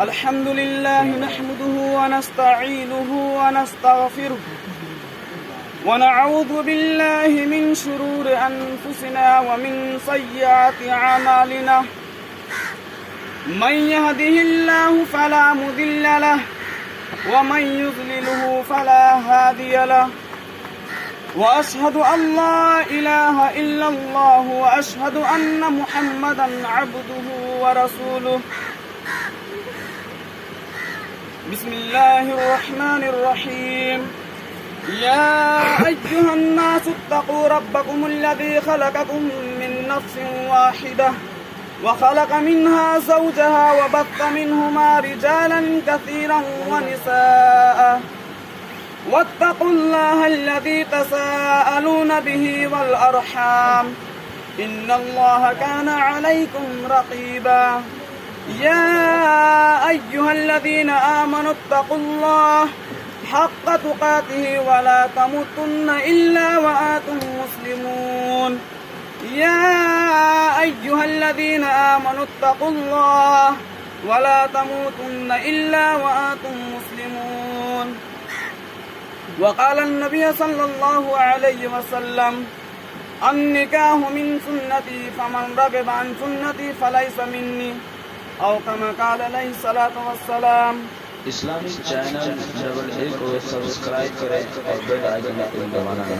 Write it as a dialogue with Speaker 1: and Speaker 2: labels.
Speaker 1: الحمد لله نحمده ونستعينه ونستغفره ونعوذ بالله من شرور أنفسنا ومن سيئات أعمالنا من يهده الله فلا مضل له ومن يضلله فلا هادي له وأشهد أن لا إله إلا الله وأشهد أن محمدا عبده ورسوله بسم الله الرحمن الرحيم يا أيها الناس اتقوا ربكم الذي خلقكم من نفس واحدة وخلق منها زوجها وبث منهما رجالا كثيرا ونساء واتقوا الله الذي تساءلون به والأرحام إن الله كان عليكم رقيبا يا أيها الذين آمنوا اتقوا الله حق تقاته ولا تموتن إلا وأنتم مسلمون يا أيها الذين آمنوا اتقوا الله ولا تموتن إلا وأنتم مسلمون وقال النبي صلى الله عليه وسلم النكاح من سنتي فمن رغب عن سنتي فليس مني أو كما قال عليه الصلاة والسلام
Speaker 2: Islamic channel double A को सब्सक्राइब करें और बेल आइकन को दबाना